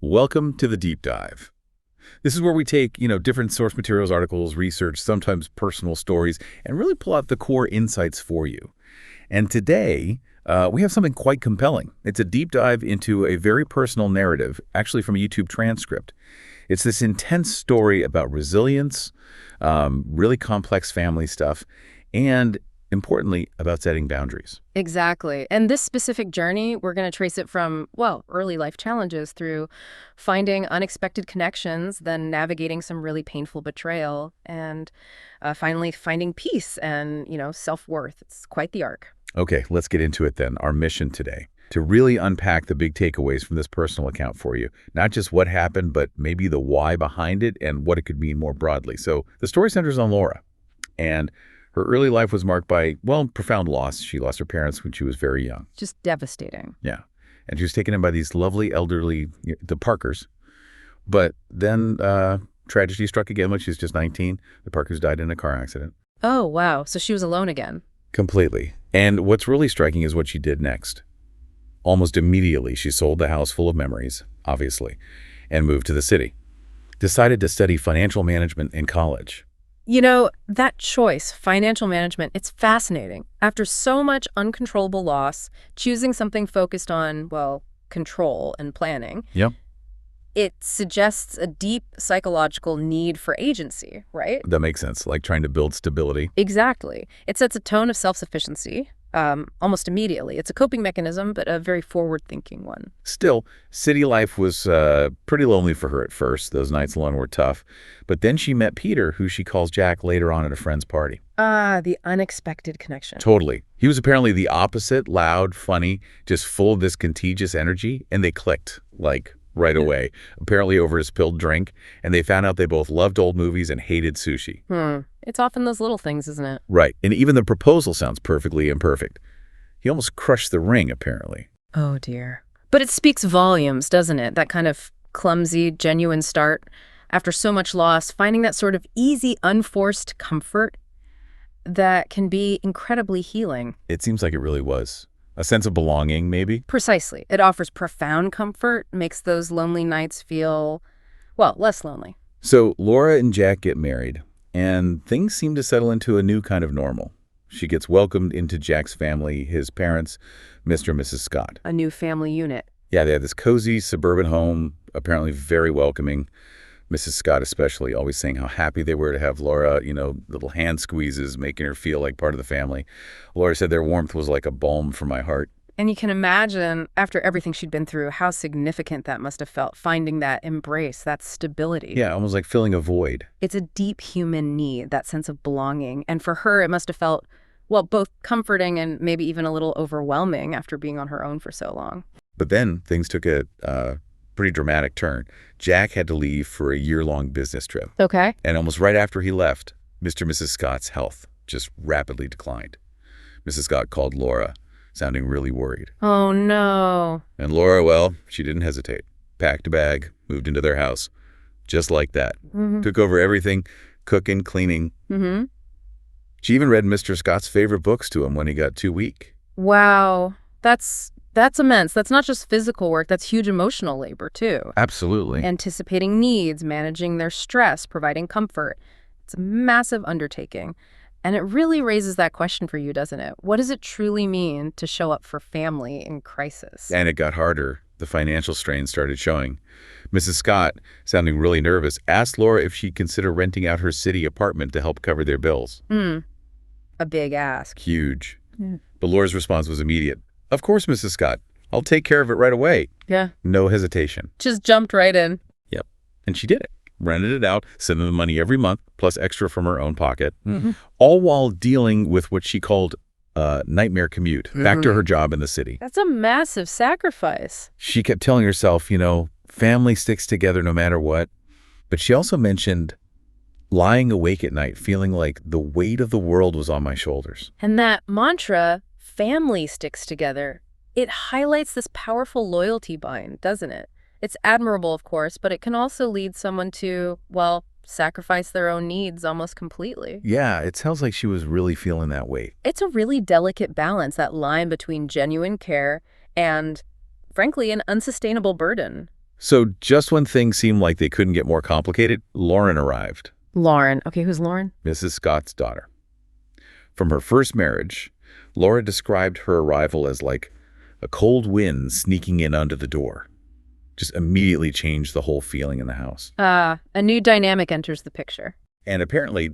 Welcome to the Deep Dive. This is where we take, different source materials, articles, research, sometimes personal stories, and really pull out the core insights for you. And today, we have something quite compelling. It's a deep dive into a very personal narrative, actually from a YouTube transcript. It's this intense story about resilience, really complex family stuff, and importantly, about setting boundaries. Exactly. And this specific journey, we're going to trace it from, well, early life challenges through finding unexpected connections, then navigating some really painful betrayal, and finally finding peace and, self-worth. It's quite the arc. Okay, let's get into it then. Our mission today, to really unpack the big takeaways from this personal account for you. Not just what happened, but maybe the why behind it and what it could mean more broadly. So the story centers on Laura. And her early life was marked by, profound loss. She lost her parents when she was very young. Just devastating. Yeah. And she was taken in by these lovely elderly, the Parkers. But then tragedy struck again when she was just 19. The Parkers died in a car accident. Oh, wow. So she was alone again. Completely. And what's really striking is what she did next. Almost immediately, she sold the house full of memories, obviously, and moved to the city. Decided to study financial management in college. That choice, financial management, it's fascinating. After so much uncontrollable loss, choosing something focused on, control and planning, Yep. it suggests a deep psychological need for agency, right? That makes sense, like trying to build stability. Exactly. It sets a tone of self-sufficiency almost immediately. It's a coping mechanism, but a very forward-thinking one. Still, city life was pretty lonely for her at first. Those nights alone were tough. But then she met Peter, who she calls Jack, later on at a friend's party. The unexpected connection. Totally. He was apparently the opposite, loud, funny, just full of this contagious energy, and they clicked, right away, apparently over a spilled drink, and they found out they both loved old movies and hated sushi. It's often those little things, isn't it? Right. And even the proposal sounds perfectly imperfect. He almost crushed the ring, apparently. Oh, dear. But it speaks volumes, doesn't it? That kind of clumsy, genuine start. After so much loss, finding that sort of easy, unforced comfort that can be incredibly healing. It seems like it really was. A sense of belonging, maybe? Precisely. It offers profound comfort, makes those lonely nights feel, less lonely. So Laura and Jack get married, and things seem to settle into a new kind of normal. She gets welcomed into Jack's family, his parents, Mr. and Mrs. Scott. A new family unit. Yeah, they had this cozy suburban home, apparently very welcoming. Mrs. Scott especially, always saying how happy they were to have Laura, little hand squeezes, making her feel like part of the family. Laura said their warmth was like a balm for my heart. And you can imagine, after everything she'd been through, how significant that must have felt, finding that embrace, that stability. Yeah, almost like filling a void. It's a deep human need, that sense of belonging. And for her, it must have felt, both comforting and maybe even a little overwhelming after being on her own for so long. But then things took a pretty dramatic turn. Jack had to leave for a year-long business trip. Okay. And almost right after he left, Mr. and Mrs. Scott's health just rapidly declined. Mrs. Scott called Laura, sounding really worried. Oh, no. And Laura, she didn't hesitate. Packed a bag, moved into their house. Just like that. Mm-hmm. Took over everything, cooking, cleaning. Mm-hmm. She even read Mr. Scott's favorite books to him when he got too weak. Wow. That's immense. That's not just physical work. That's huge emotional labor, too. Absolutely. Anticipating needs, managing their stress, providing comfort. It's a massive undertaking. And it really raises that question for you, doesn't it? What does it truly mean to show up for family in crisis? And it got harder. The financial strain started showing. Mrs. Scott, sounding really nervous, asked Laura if she'd consider renting out her city apartment to help cover their bills. A big ask. Huge. Yeah. But Laura's response was immediate. Of course, Mrs. Scott. I'll take care of it right away. Yeah. No hesitation. Just jumped right in. Yep. And she did it. Rented it out, sent them the money every month, plus extra from her own pocket, all while dealing with what she called a nightmare commute back to her job in the city. That's a massive sacrifice. She kept telling herself, family sticks together no matter what. But she also mentioned lying awake at night, feeling like the weight of the world was on my shoulders. And that mantra, family sticks together, it highlights this powerful loyalty bind, doesn't it? It's admirable, of course, but it can also lead someone to, sacrifice their own needs almost completely. Yeah, it sounds like she was really feeling that weight. It's a really delicate balance, that line between genuine care and, frankly, an unsustainable burden. So just when things seemed like they couldn't get more complicated, Lauren arrived, Lauren. Okay, who's Lauren? Mrs. Scott's daughter. From her first marriage, Laura described her arrival as like a cold wind sneaking in under the door. Just immediately changed the whole feeling in the house. A new dynamic enters the picture. And apparently,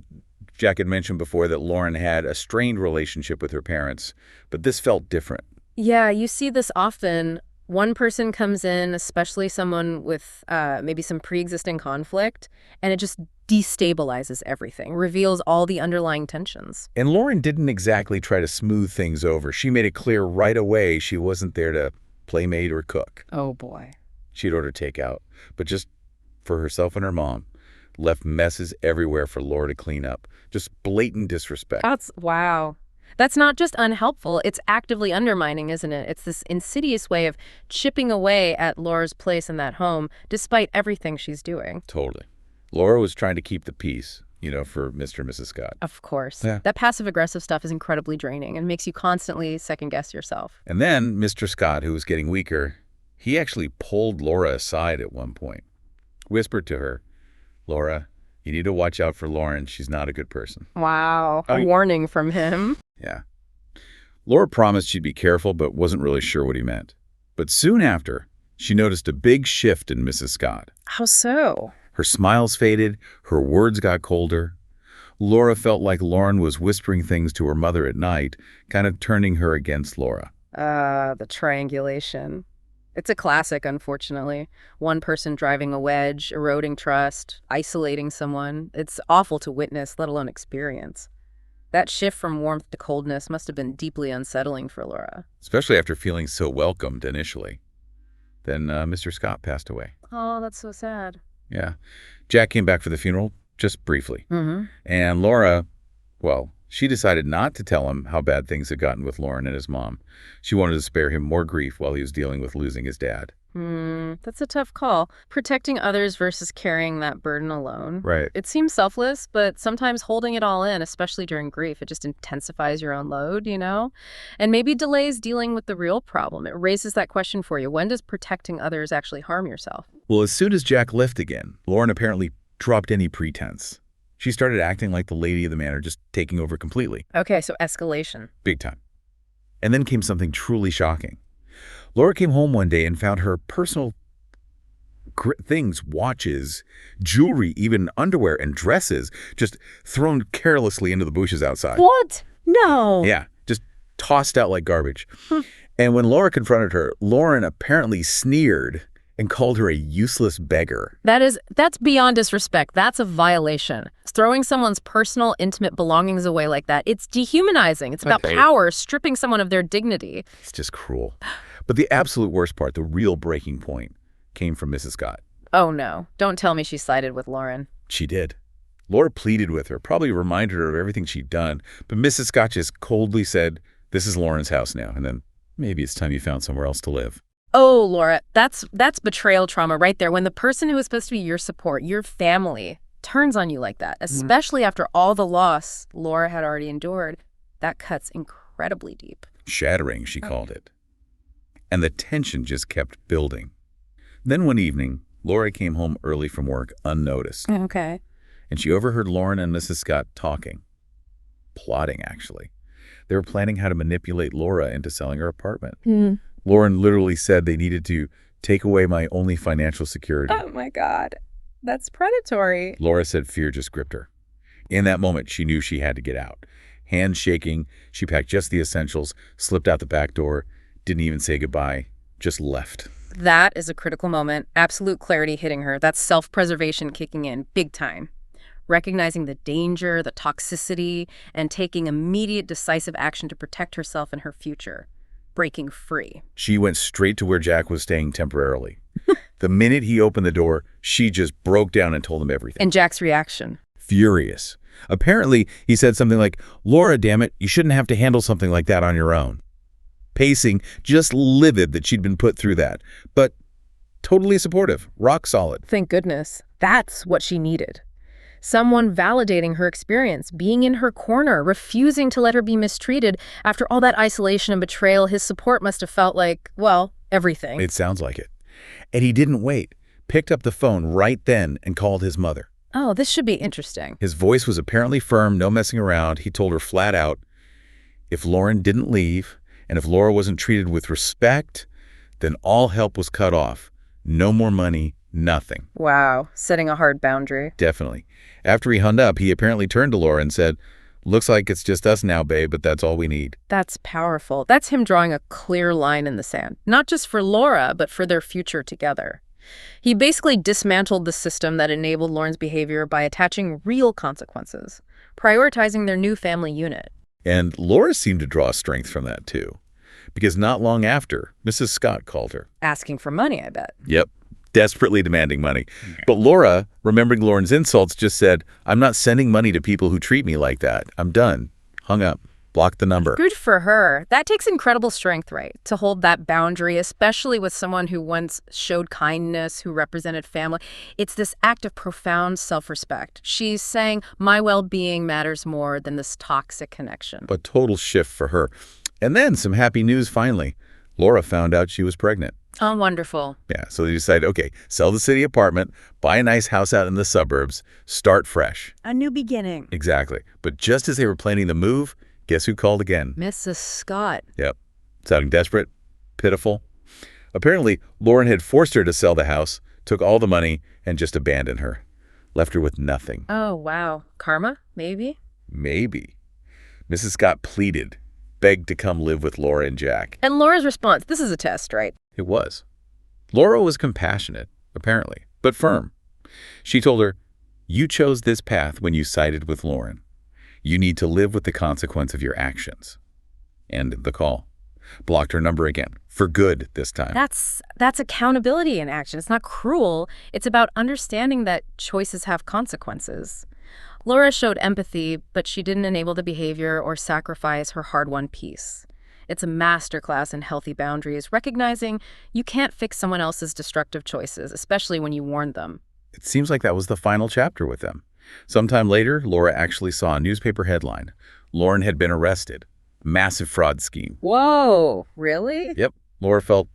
Jack had mentioned before that Lauren had a strained relationship with her parents, but this felt different. Yeah, you see this often. One person comes in, especially someone with maybe some pre-existing conflict, and it just destabilizes everything, reveals all the underlying tensions. And Lauren didn't exactly try to smooth things over. She made it clear right away she wasn't there to playmate or cook. Oh, boy. She'd order takeout, but just for herself and her mom. Left messes everywhere for Laura to clean up. Just blatant disrespect. Wow. That's not just unhelpful, it's actively undermining, isn't it? It's this insidious way of chipping away at Laura's place in that home, despite everything she's doing. Totally. Laura was trying to keep the peace, for Mr. and Mrs. Scott. Of course. Yeah. That passive-aggressive stuff is incredibly draining and makes you constantly second-guess yourself. And then Mr. Scott, who was getting weaker, he actually pulled Laura aside at one point, whispered to her, "Laura, you need to watch out for Lauren. She's not a good person." Wow. A warning from him. Yeah. Laura promised she'd be careful, but wasn't really sure what he meant. But soon after, she noticed a big shift in Mrs. Scott. How so? Her smiles faded, her words got colder. Laura felt like Lauren was whispering things to her mother at night, kind of turning her against Laura. The triangulation. It's a classic, unfortunately. One person driving a wedge, eroding trust, isolating someone. It's awful to witness, let alone experience. That shift from warmth to coldness must have been deeply unsettling for Laura. Especially after feeling so welcomed initially. Then Mr. Scott passed away. Oh, that's so sad. Yeah. Jack came back for the funeral, just briefly. Mm-hmm. And Laura, well, she decided not to tell him how bad things had gotten with Lauren and his mom. She wanted to spare him more grief while he was dealing with losing his dad. That's a tough call. Protecting others versus carrying that burden alone. Right. It seems selfless, but sometimes holding it all in, especially during grief, it just intensifies your own load, And maybe delays dealing with the real problem. It raises that question for you. When does protecting others actually harm yourself? Well, as soon as Jack left again, Lauren apparently dropped any pretense. She started acting like the lady of the manor, just taking over completely. Okay, so escalation. Big time. And then came something truly shocking. Laura came home one day and found her personal things, watches, jewelry, even underwear and dresses, just thrown carelessly into the bushes outside. What? No. Yeah, just tossed out like garbage. And when Laura confronted her, Lauren apparently sneered and called her a useless beggar. That's beyond disrespect. That's a violation. Throwing someone's personal, intimate belongings away like that, it's dehumanizing. It's about power, stripping someone of their dignity. It's just cruel. But the absolute worst part, the real breaking point, came from Mrs. Scott. Oh, no. Don't tell me she sided with Lauren. She did. Laura pleaded with her, probably reminded her of everything she'd done. But Mrs. Scott just coldly said, "This is Lauren's house now, and then maybe it's time you found somewhere else to live." Oh, Laura, that's betrayal trauma right there. When the person who is supposed to be your support, your family, turns on you like that, especially after all the loss Laura had already endured, that cuts incredibly deep. Shattering, she called it. And the tension just kept building. Then one evening, Laura came home early from work unnoticed. Okay. And she overheard Lauren and Mrs. Scott talking. Plotting, actually. They were planning how to manipulate Laura into selling her apartment. Lauren literally said they needed to take away my only financial security. Oh, my God. That's predatory. Laura said fear just gripped her. In that moment, she knew she had to get out. Hands shaking, she packed just the essentials, slipped out the back door, didn't even say goodbye, just left. That is a critical moment. Absolute clarity hitting her. That's self-preservation kicking in, big time. Recognizing the danger, the toxicity, and taking immediate decisive action to protect herself and her future. Breaking free. She went straight to where Jack was staying temporarily. The minute he opened the door, she just broke down and told him everything. And Jack's reaction? Furious. Apparently, he said something like, "Laura, damn it, you shouldn't have to handle something like that on your own." Pacing, just livid that she'd been put through that. But totally supportive, rock solid. Thank goodness. That's what she needed. Someone validating her experience, being in her corner, refusing to let her be mistreated. After all that isolation and betrayal, his support must have felt like, well, everything. It sounds like it. And he didn't wait, picked up the phone right then and called his mother. Oh, this should be interesting. His voice was apparently firm, no messing around. He told her flat out, if Lauren didn't leave, and if Laura wasn't treated with respect, then all help was cut off. No more money, nothing. Wow, setting a hard boundary. Definitely. After he hung up, he apparently turned to Laura and said, looks like it's just us now, babe, but that's all we need. That's powerful. That's him drawing a clear line in the sand, not just for Laura, but for their future together. He basically dismantled the system that enabled Lauren's behavior by attaching real consequences, prioritizing their new family unit. And Laura seemed to draw strength from that, too. Because not long after, Mrs. Scott called her. Asking for money, I bet. Yep. Desperately demanding money. But Laura, remembering Lauren's insults, just said, I'm not sending money to people who treat me like that. I'm done. Hung up. Blocked the number. Good for her. That takes incredible strength, right? To hold that boundary, especially with someone who once showed kindness, who represented family. It's this act of profound self-respect. She's saying, my well-being matters more than this toxic connection. A total shift for her. And then some happy news finally. Laura found out she was pregnant. Oh, wonderful. Yeah, so they decided, okay, sell the city apartment, buy a nice house out in the suburbs, start fresh. A new beginning. Exactly. But just as they were planning the move, guess who called again? Mrs. Scott. Yep. Sounding desperate, pitiful. Apparently, Lauren had forced her to sell the house, took all the money, and just abandoned her. Left her with nothing. Oh, wow. Karma, maybe? Maybe. Mrs. Scott pleaded, begged to come live with Laura and Jack. And Laura's response, this is a test, right? It was. Laura was compassionate, apparently, but firm. She told her, you chose this path when you sided with Lauren. You need to live with the consequence of your actions. Ended the call. Blocked her number again, for good this time. That's accountability in action. It's not cruel. It's about understanding that choices have consequences. Laura showed empathy, but she didn't enable the behavior or sacrifice her hard-won peace. It's a masterclass in healthy boundaries, recognizing you can't fix someone else's destructive choices, especially when you warned them. It seems like that was the final chapter with them. Sometime later, Laura actually saw a newspaper headline. Lauren had been arrested. Massive fraud scheme. Whoa, really? Yep. Laura felt,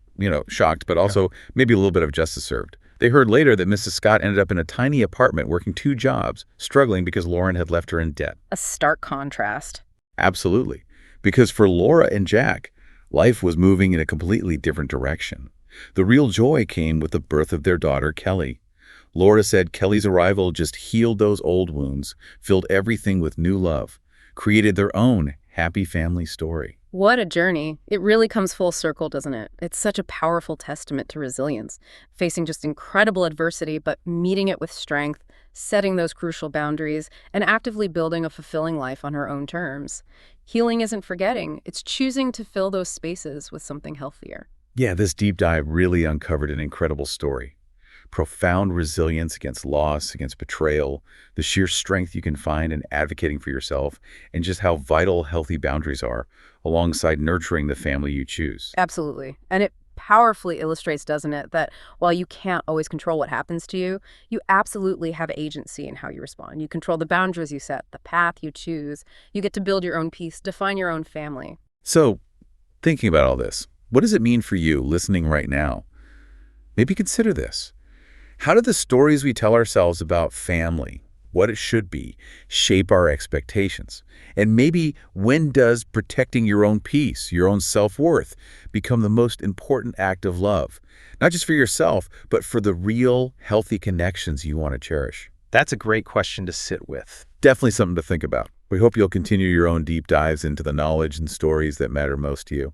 shocked, but also maybe a little bit of justice served. They heard later that Mrs. Scott ended up in a tiny apartment working 2 jobs, struggling because Lauren had left her in debt. A stark contrast. Absolutely. Because for Laura and Jack, life was moving in a completely different direction. The real joy came with the birth of their daughter, Kelly. Laura said Kelly's arrival just healed those old wounds, filled everything with new love, created their own happy family story. What a journey. It really comes full circle, doesn't it? It's such a powerful testament to resilience, facing just incredible adversity, but meeting it with strength, setting those crucial boundaries, and actively building a fulfilling life on her own terms. Healing isn't forgetting. It's choosing to fill those spaces with something healthier. Yeah, this deep dive really uncovered an incredible story. Profound resilience against loss, against betrayal, the sheer strength you can find in advocating for yourself, and just how vital healthy boundaries are, alongside nurturing the family you choose. Absolutely. And it powerfully illustrates, doesn't it, that while you can't always control what happens to you, you absolutely have agency in how you respond. You control the boundaries you set, the path you choose. You get to build your own peace, define your own family. So, thinking about all this, what does it mean for you listening right now? Maybe consider this. How do the stories we tell ourselves about family, what it should be, shape our expectations? And maybe when does protecting your own peace, your own self-worth, become the most important act of love? Not just for yourself, but for the real, healthy connections you want to cherish. That's a great question to sit with. Definitely something to think about. We hope you'll continue your own deep dives into the knowledge and stories that matter most to you.